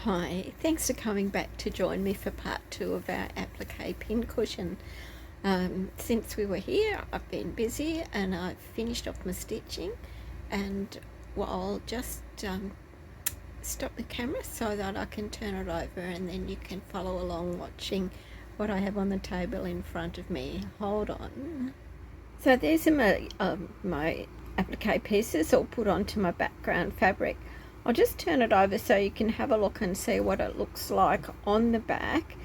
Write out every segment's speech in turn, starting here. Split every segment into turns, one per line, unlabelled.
Hi, thanks for coming back to join me for part 2 of our applique pincushion. Since we were here, I've been busy and I've finished off my stitching, and I'll just stop the camera so that I can turn it over and then you can follow along watching what I have on the table in front of me. Hold on. So there's my applique pieces all put onto my background fabric. I'll just turn it over so you can have a look and see what it looks like on the back.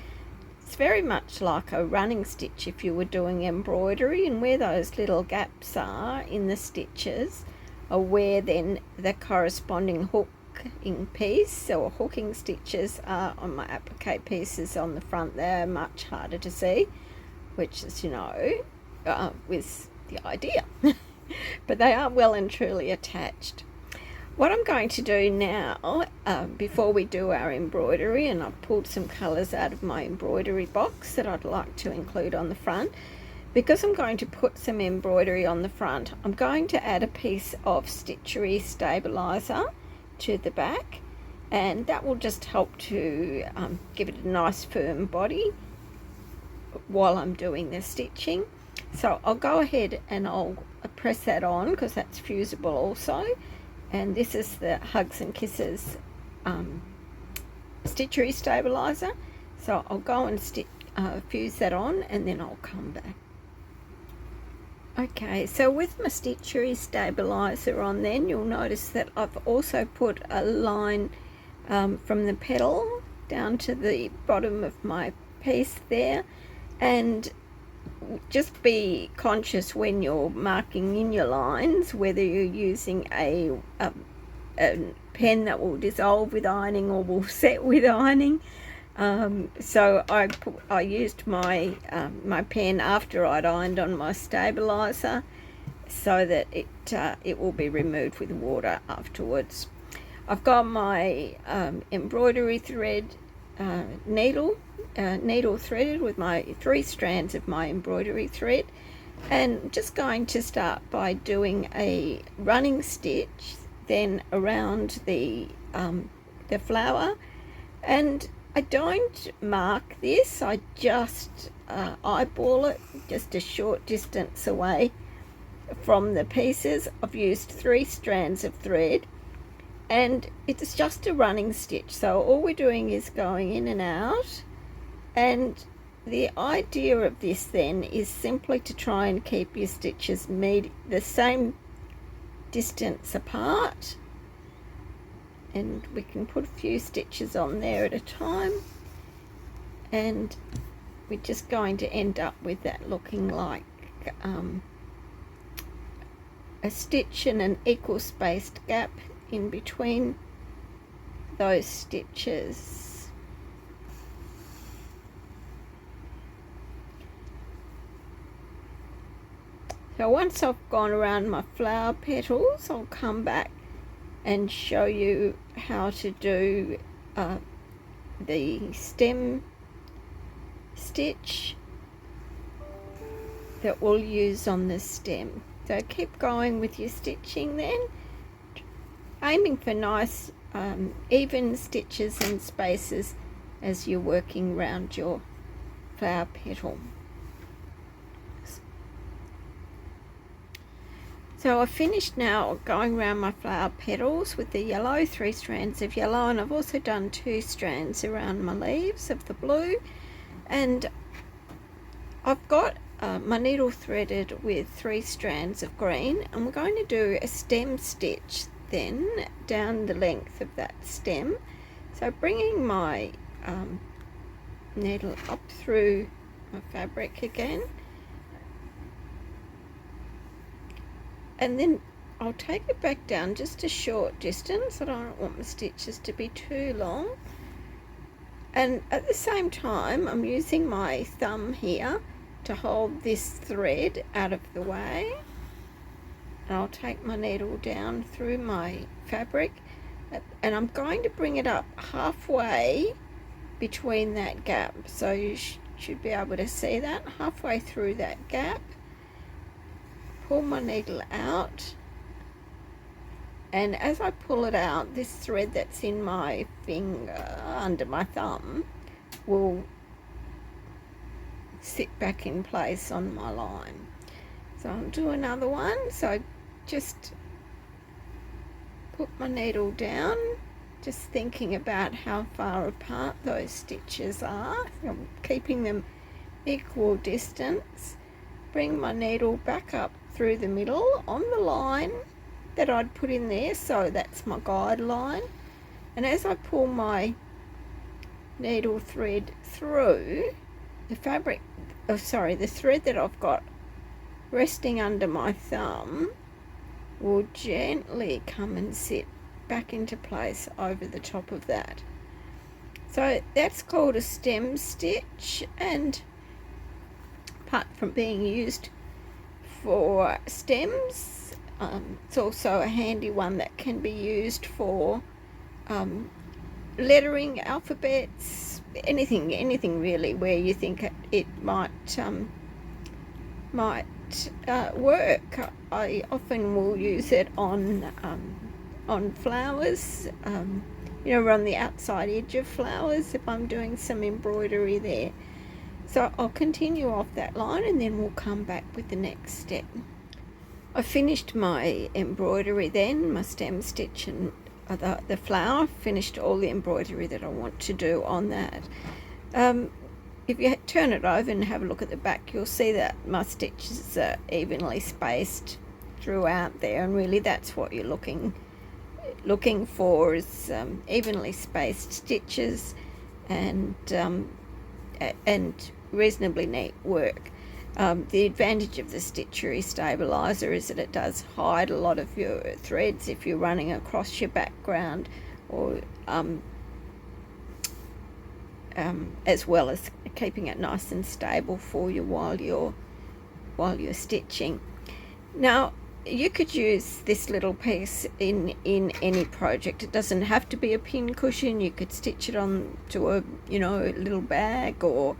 It's very much like a running stitch if you were doing embroidery, and where those little gaps are in the stitches are where then the corresponding hooking piece or hooking stitches are on my applique pieces on the front. They're much harder to see, which is, with the idea. But they are well and truly attached. What I'm going to do now, before we do our embroidery, and I've pulled some colours out of my embroidery box that I'd like to include on the front, because I'm going to put some embroidery on the front, I'm going to add a piece of stitchery stabiliser to the back, and that will just help to give it a nice firm body while I'm doing the stitching. So I'll go ahead and I'll press that on because that's fusible also. And this is the Hugs and Kisses stitchery stabiliser. So I'll go and fuse that on and then I'll come back. Okay, so with my stitchery stabiliser on, then you'll notice that I've also put a line from the petal down to the bottom of my piece there, and just be conscious when you're marking in your lines whether you're using a pen that will dissolve with ironing or will set with ironing. So I used my pen after I'd ironed on my stabiliser so that it will be removed with water afterwards. I've got my embroidery thread needle threaded with my 3 strands of my embroidery thread, and just going to start by doing a running stitch then around the flower. And I don't mark this, I just eyeball it just a short distance away from the pieces. I've used 3 strands of thread and it's just a running stitch, so all we're doing is going in and out. And the idea of this then is simply to try and keep your stitches the same distance apart, and we can put a few stitches on there at a time, and we're just going to end up with that looking like a stitch and an equal spaced gap in between those stitches. So once I've gone around my flower petals, I'll come back and show you how to do the stem stitch that we'll use on the stem. So keep going with your stitching then, aiming for nice even stitches and spaces as you're working around your flower petal. So I've finished now going around my flower petals with the yellow, 3 strands of yellow, and I've also done 2 strands around my leaves of the blue, and I've got my needle threaded with 3 strands of green, and we're going to do a stem stitch then down the length of that stem. So bringing my needle up through my fabric again, and then I'll take it back down just a short distance. I don't want my stitches to be too long, and at the same time I'm using my thumb here to hold this thread out of the way, and I'll take my needle down through my fabric, and I'm going to bring it up halfway between that gap, so you should be able to see that halfway through that gap. Pull my needle out And as I pull it out, this thread that's in my finger under my thumb will sit back in place on my line. So I'll do another one. So just put my needle down, just thinking about how far apart those stitches are. I'm keeping them equal distance. Bring my needle back up through the middle on the line that I'd put in there, so that's my guide line. And as I pull my needle thread through the fabric, the thread that I've got resting under my thumb will gently come and sit back into place over the top of that. So that's called a stem stitch, and apart from being used for stems, it's also a handy one that can be used for lettering, alphabets, anything really where you think it might work. I often will use it on flowers, on the outside edge of flowers if I'm doing some embroidery there. So I'll continue off that line and then we'll come back with the next step. I finished my embroidery then, my stem stitch and the flower, finished all the embroidery that I want to do on that. If you turn it over and have a look at the back, you'll see that my stitches are evenly spaced throughout there, and really that's what you're looking for, is evenly spaced stitches and reasonably neat work. The advantage of the stitchery stabilizer is that it does hide a lot of your threads if you're running across your background, or as well as keeping it nice and stable for you while you're stitching. Now you could use this little piece in any project. It doesn't have to be a pincushion. You could stitch it on to a little bag, or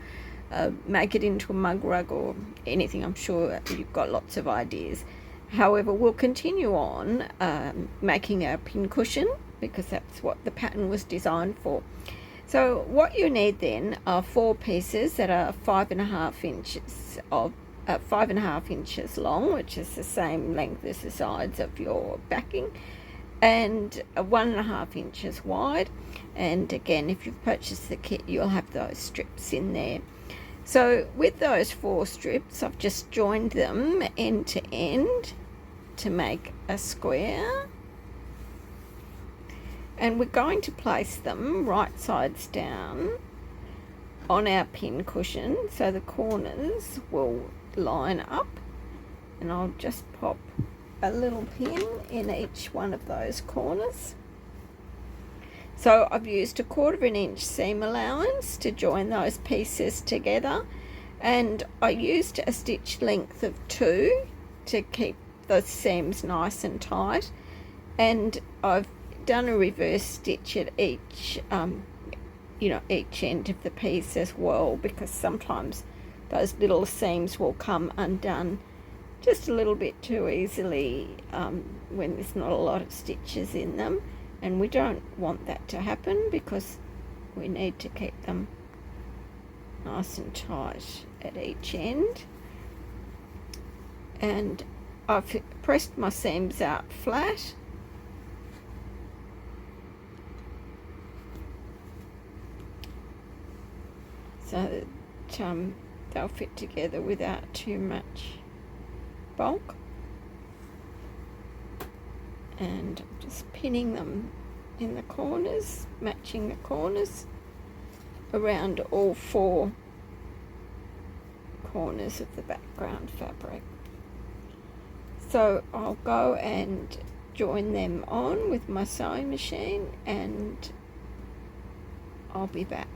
make it into a mug rug or anything. I'm sure you've got lots of ideas. However, we'll continue on making a pincushion because that's what the pattern was designed for. So what you need then are 4 pieces that are 5.5 inches long, which is the same length as the sides of your backing, and 1.5 inches wide. And again, if you've purchased the kit, you'll have those strips in there. So with those 4 strips, I've just joined them end to end to make a square. And we're going to place them right sides down on our pin cushion, so the corners will line up, and I'll just pop a little pin in each one of those corners. So I've used 1/4 inch seam allowance to join those pieces together, and I used a stitch length of 2 to keep the seams nice and tight, and I've done a reverse stitch at each each end of the piece as well, because sometimes those little seams will come undone just a little bit too easily when there's not a lot of stitches in them, and we don't want that to happen because we need to keep them nice and tight at each end. And I've pressed my seams out flat, so that they'll fit together without too much bulk. And I'm just pinning them in the corners, matching the corners around all 4 corners of the background fabric. So I'll go and join them on with my sewing machine, and I'll be back.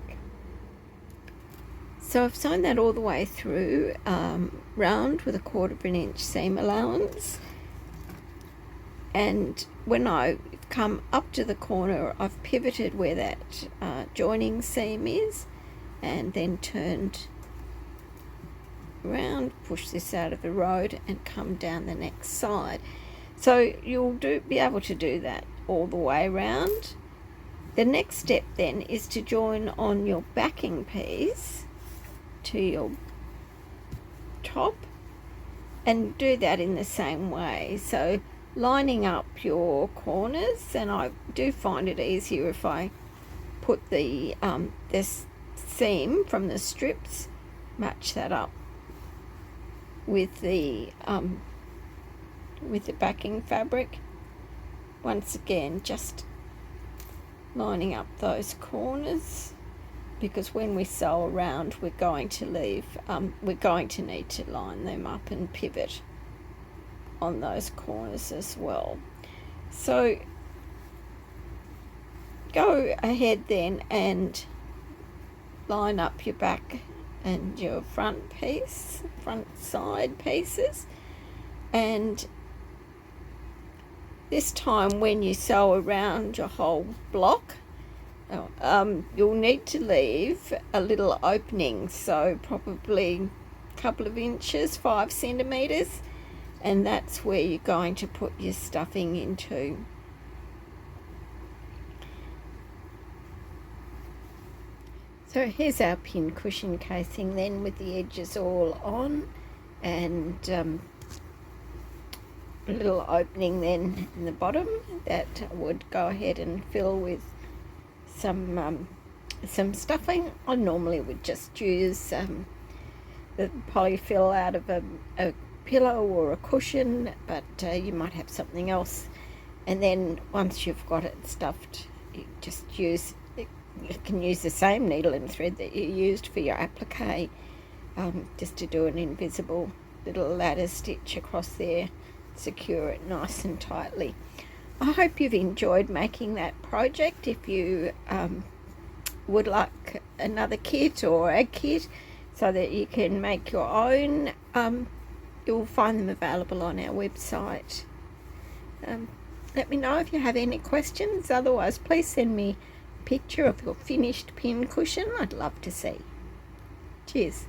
So I've sewn that all the way through round with 1/4 inch seam allowance, and when I come up to the corner, I've pivoted where that joining seam is, and then turned around, push this out of the road and come down the next side. So you'll be able to do that all the way around. The next step then is to join on your backing piece to your top, and do that in the same way. So lining up your corners, and I do find it easier if I put the this seam from the strips, match that up with the backing fabric. Once again, just lining up those corners, because when we sew around we're going to need to line them up and pivot on those corners as well. So go ahead then and line up your back and your front side pieces, and this time when you sew around your whole block, you'll need to leave a little opening, so probably a couple of inches, 5 centimeters, and that's where you're going to put your stuffing into. So here's our pincushion casing then, with the edges all on, and a little opening then in the bottom that would go ahead and fill with some stuffing. I normally would just use the polyfill out of a pillow or a cushion, but you might have something else. And then once you've got it stuffed, you can use the same needle and thread that you used for your applique, just to do an invisible little ladder stitch across there, secure it nice and tightly. I hope you've enjoyed making that project. If you would like another kit or a kit so that you can make your own, you'll find them available on our website. Let me know if you have any questions. Otherwise, please send me a picture of your finished pincushion. I'd love to see. Cheers.